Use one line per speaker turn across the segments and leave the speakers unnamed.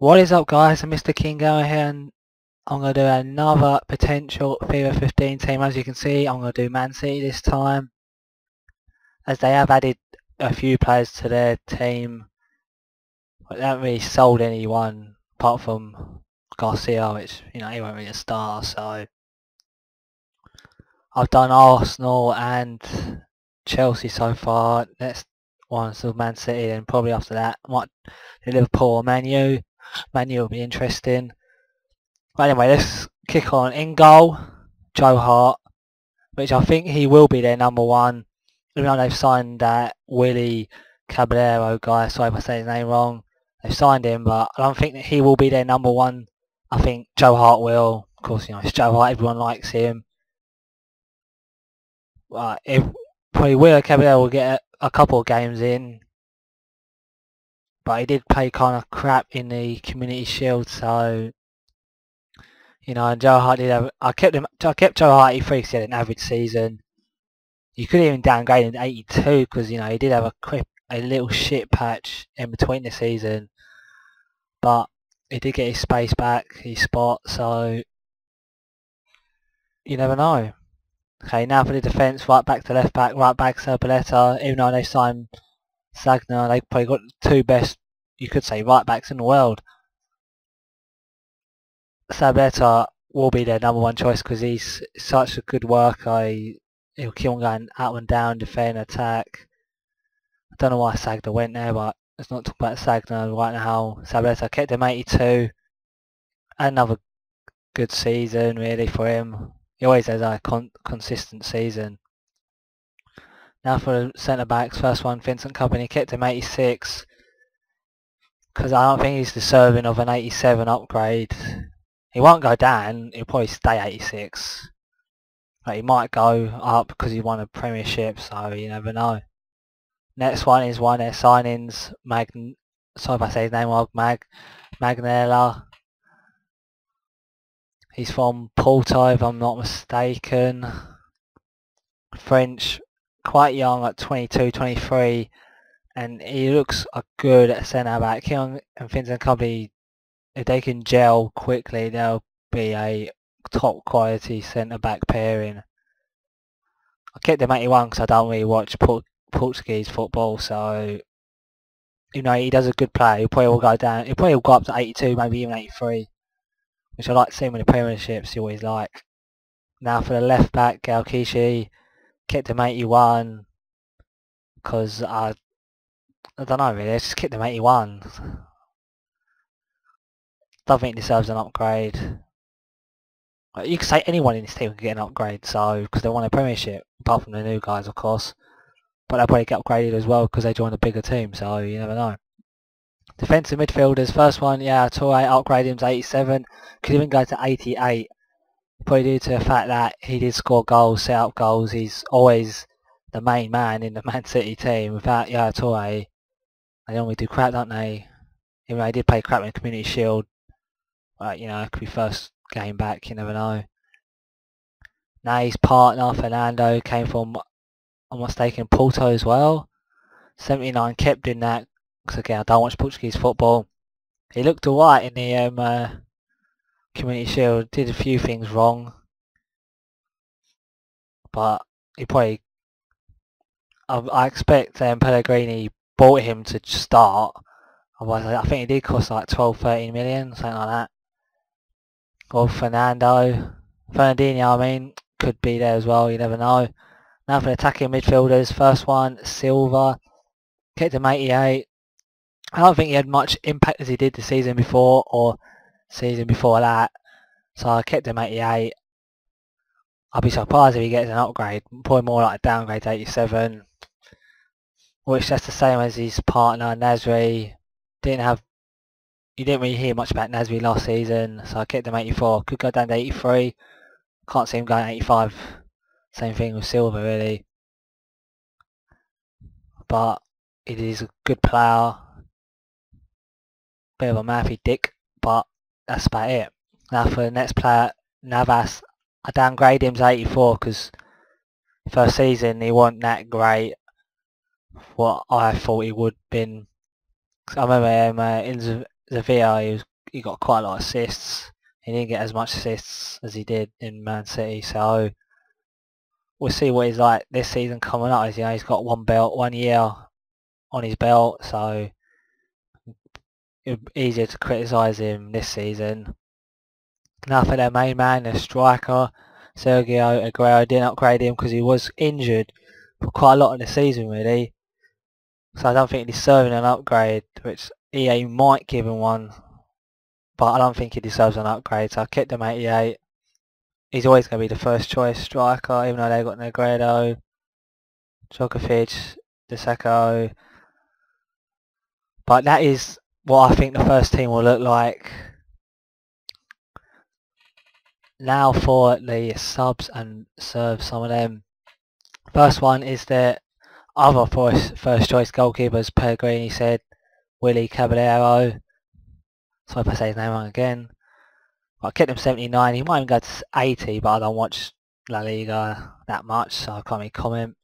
What is up, guys? I'm MrKingammo here, and I'm going to do another potential FIFA 15 team. As you can see, I'm going to do Man City this time, as they have added a few players to their team, but they haven't really sold anyone apart from Garcia, which, he won't really start. So I've done Arsenal and Chelsea so far. Next one's still Man City, and probably after that I might do Liverpool or Man U. Man U will be interesting. But anyway, let's kick on. In goal, Joe Hart, which I think he will be their number one. Even though they've signed that Willie Caballero guy, sorry if I say his name wrong. They've signed him, but I don't think that he will be their number one. I think Joe Hart will. Of course, it's Joe Hart, everyone likes him. If probably Willie Caballero will get a couple of games in, but he did play kind of crap in the Community Shield, so Joe Hart did have. I kept Joe Hart 83 because he had an average season. You could even downgrade him to 82 because he did have a little shit patch in between the season, but he did get his space back, his spot. So you never know. Okay, now for the defence, right back to left back, right back Zabaleta. Even though they signed Sagna, they probably got the two best, you could say, right backs in the world. Zabaleta will be their number one choice because he's such a good worker. He'll keep on going up and down, defend, attack. I don't know why Sagna went there, but let's not talk about Sagna right now. Zabaleta kept him 82. Another good season really for him. He always has a consistent season. Now for the centre backs, first one Vincent Kompany, kept him 86 because I don't think he's deserving of an 87 upgrade. He won't go down, he'll probably stay 86. But he might go up because he won a premiership, so you never know. Next one is one of their signings, sorry if I say his name wrong, Magnella. He's from Porto, if I'm not mistaken. French, quite young at 22, 23, and he looks good at centre back. Him and Vincent Kompany, if they can gel quickly, they'll be a top quality centre back pairing. I kept him 81 because I don't really watch Portuguese football, so he does a good play. He'll probably will go down. He'll probably will go up to 82, maybe even 83, which I like to see him in the premierships. He always like. Now for the left back, Galkishi, kept him 81 because I don't know really. I just kept him 81. Don't think he deserves an upgrade. You could say anyone in this team could get an upgrade, so because they won a premiership, apart from the new guys, of course. But they'll probably get upgraded as well because they joined a bigger team, so you never know. Defensive midfielders, first one, yeah, Toure, upgrade him to 87. Could even go to 88. Probably due to the fact that he did score goals, set up goals. He's always the main man in the Man City team. Without Toure, they normally do crap, don't they? Even though he did play crap in the Community Shield. But, it could be first game back, you never know. Now his partner, Fernando, came from, I'm not mistaken, Porto as well. 79, kept in that, because again, I don't watch Portuguese football. He looked alright in the Community Shield, did a few things wrong. But he probably, I expect Pellegrini bought him to start. Otherwise, I think he did cost like 12, 13 million, something like that. Or Fernandinho, I mean, could be there as well, you never know. Now for the attacking midfielders, first one, Silva, kept him 88. I don't think he had much impact as he did the season before or season before that, so I kept him 88. I'll be surprised if he gets an upgrade, probably more like a downgrade to 87, which that's the same as his partner Nasri. You didn't really hear much about Nasri last season, so I kept him 84. Could go down to 83. Can't see him going 85. Same thing with Silva really. But it is a good player. Bit of a mouthy dick, but that's about it. Now for the next player, Navas. I downgrade him to 84 because first season he wasn't that great. What I thought he would have been. I remember him in Sevilla, he was he got quite a lot of assists. He didn't get as much assists as he did in Man City, so we'll see what he's like this season coming up. As you know, he's got 1 year on his belt, so it's easier to criticise him this season. Now for their main man, their striker, Sergio Aguero. Didn't upgrade him because he was injured for quite a lot of the season, really. So I don't think he's deserving an upgrade, which EA might give him one, but I don't think he deserves an upgrade. So I kept him 88. He's always going to be the first choice striker, even though they've got Negredo, Djokovic, Deseco. But that is what I think the first team will look like. Now for the subs and serve some of them. First one is the other first choice goalkeepers, Pellegrini said, Willy Caballero. Sorry if I say his name wrong again. I kept him 79. He might even go to 80, but I don't watch La Liga that much, so I can't really comment.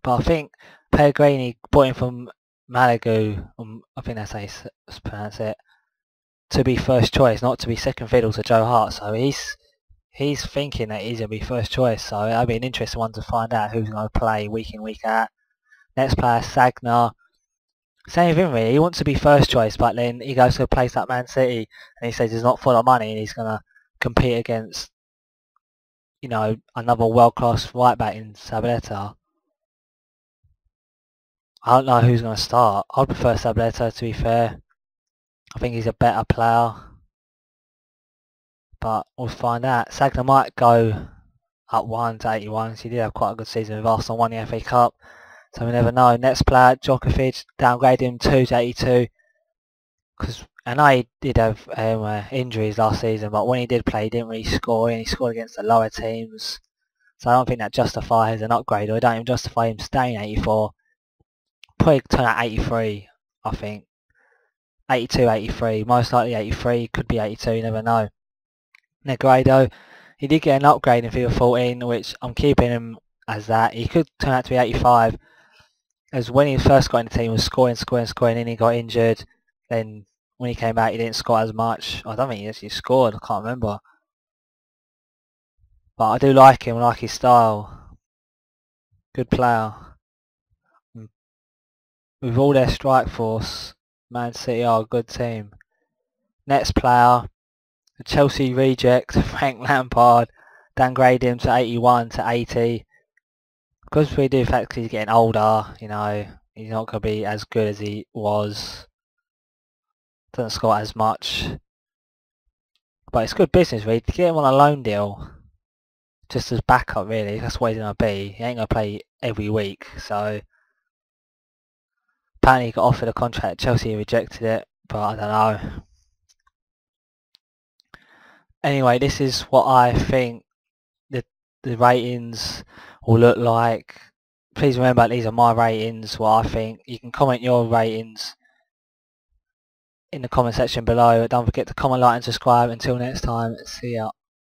But I think Pellegrini brought him from Malaga, I think that's how you pronounce it, to be first choice, not to be second fiddle to Joe Hart. So he's thinking that he's going to be first choice. So that'll be an interesting one to find out who's going to play week in, week out. Next player, Sagna. Same thing really, he wants to be first choice, but then he goes to a place like Man City and he says he's not full of money and he's going to compete against, you know, another world-class right back in Sabaleta. I don't know who's going to start. I'd prefer Sabaleta, to be fair. I think he's a better player, but we'll find out. Sagna might go up 1 to 81, so he did have quite a good season with Arsenal, won the FA Cup. So we never know. Next player, Djokovic, downgraded him 2 to 82. Because I know he did have injuries last season, but when he did play, he didn't really score, and he scored against the lower teams. So I don't think that justifies an upgrade, or it don't even justify him staying 84. Probably turn out 83, I think. 82, 83, most likely 83, could be 82, you never know. Negredo, he did get an upgrade in FIFA 14, which I'm keeping him as that. He could turn out to be 85. As when he first got in the team, he was scoring, then he got injured. Then when he came out, he didn't score as much. I don't think he actually scored, I can't remember. But I do like him, I like his style. Good player. With all their strike force, Man City are a good team. Next player, the Chelsea reject, Frank Lampard. Downgrade him to 81 to 80. Because we do fact he's getting older, you know, he's not going to be as good as he was. Doesn't score as much. But it's good business really, to get him on a loan deal. Just as backup really, that's what he's going to be. He ain't going to play every week, so... Apparently he got offered a contract at Chelsea, rejected it, but I don't know. Anyway, this is what I think the ratings will look like. Please remember these are my ratings, what I think. You can comment your ratings in the comment section below. Don't forget to comment, like and subscribe. Until next time, see ya.